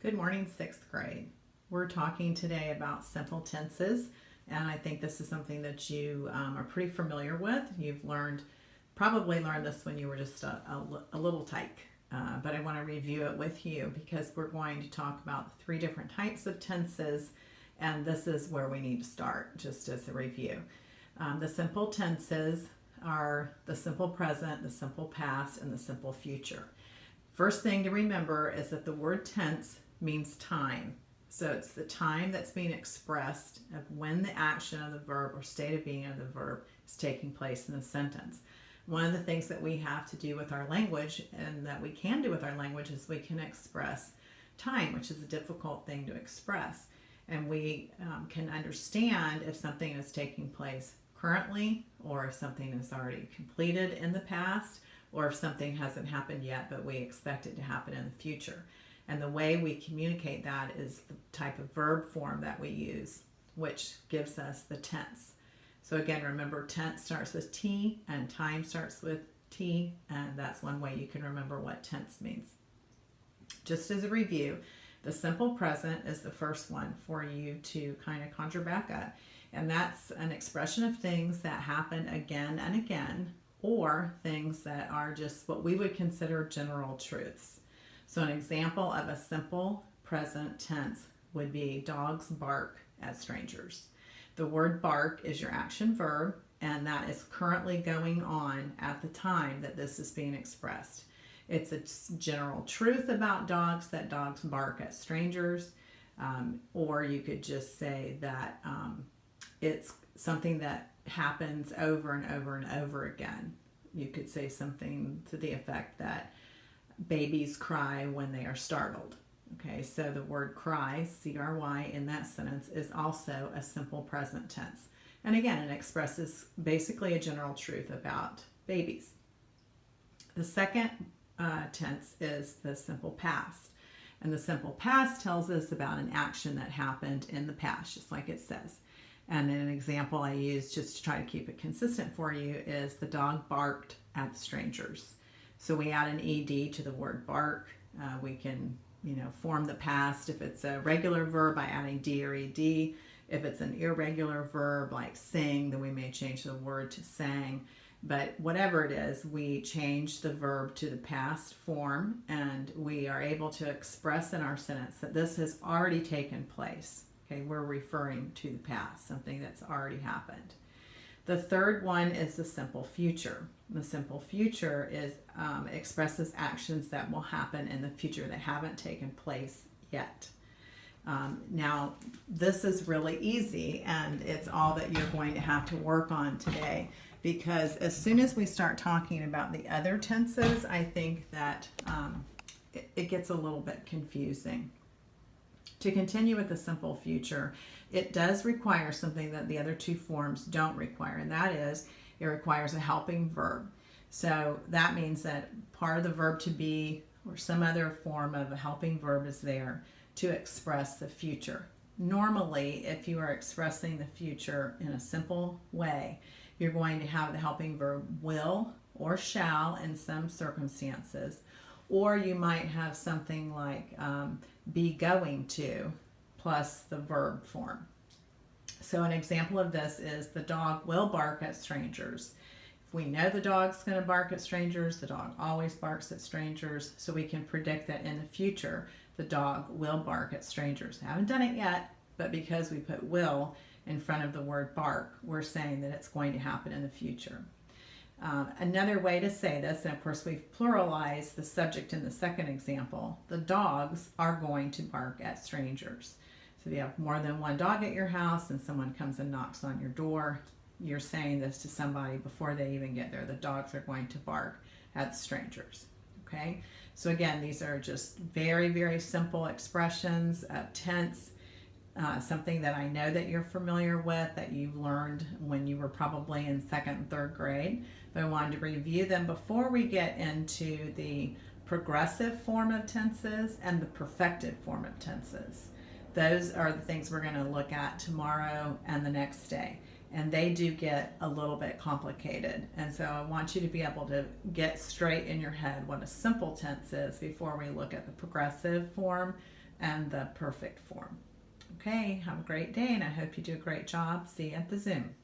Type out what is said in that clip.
Good morning, sixth grade. We're talking today about simple tenses, and I think this is something that you are pretty familiar with. You've probably learned this when you were just a little tyke, but I want to review it with you because we're going to talk about three different types of tenses, and this is where we need to start, just as a review. The simple tenses are the simple present, the simple past, and the simple future. First thing to remember is that the word tense means time. So it's the time that's being expressed of when the action of the verb or state of being of the verb is taking place in a sentence. One of the things that we have to do with our language and that we can do with our language is we can express time, which is a difficult thing to express. And we can understand if something is taking place currently or if something is already completed in the past or if something hasn't happened yet but we expect it to happen in the future. And the way we communicate that is the type of verb form that we use, which gives us the tense. So again, remember, tense starts with T and time starts with T, and that's one way you can remember what tense means. Just as a review, the simple present is the first one for you to kind of conjure back up. And that's an expression of things that happen again and again, or things that are just what we would consider general truths. So an example of a simple present tense would be dogs bark at strangers. The word bark is your action verb, and that is currently going on at the time that this is being expressed. It's a general truth about dogs that dogs bark at strangers, or you could just say that it's something that happens over and over and over again. You could say something to the effect that babies cry when they are startled. Okay, so the word cry, C-R-Y, in that sentence is also a simple present tense. And again, it expresses basically a general truth about babies. The second tense is the simple past. And the simple past tells us about an action that happened in the past, just like it says. And an example I use just to try to keep it consistent for you is the dog barked at the strangers. So we add an ed to the word bark. We can, form the past if it's a regular verb by adding d or ed. If it's an irregular verb like sing, then we may change the word to sang. But whatever it is, we change the verb to the past form, and we are able to express in our sentence that this has already taken place. Okay, we're referring to the past, something that's already happened. The third one is the simple future. The simple future expresses actions that will happen in the future that haven't taken place yet. Now, this is really easy, and it's all that you're going to have to work on today, because as soon as we start talking about the other tenses, I think that it gets a little bit confusing. To continue with the simple future, it does require something that the other two forms don't require, and that is it requires a helping verb. So that means that part of the verb to be or some other form of a helping verb is there to express the future. Normally, if you are expressing the future in a simple way, you're going to have the helping verb will or shall in some circumstances, or you might have something like be going to plus the verb form. So an example of this is the dog will bark at strangers. If we know the dog's going to bark at strangers, the dog always barks at strangers, so we can predict that in the future the dog will bark at strangers. I haven't done it yet, but because we put will in front of the word bark, we're saying that it's going to happen in the future. Another way to say this, and of course we've pluralized the subject in the second example, the dogs are going to bark at strangers. So if you have more than one dog at your house and someone comes and knocks on your door, you're saying this to somebody before they even get there. The dogs are going to bark at strangers. Okay? So again, these are just very, very simple expressions of tense. Something that I know that you're familiar with, that you've learned when you were probably in second and third grade, but I wanted to review them before we get into the progressive form of tenses and the perfected form of tenses. Those are the things we're going to look at tomorrow and the next day, and they do get a little bit complicated, and so I want you to be able to get straight in your head what a simple tense is before we look at the progressive form, and the perfect form. Okay, have a great day, and I hope you do a great job. See you at the Zoom.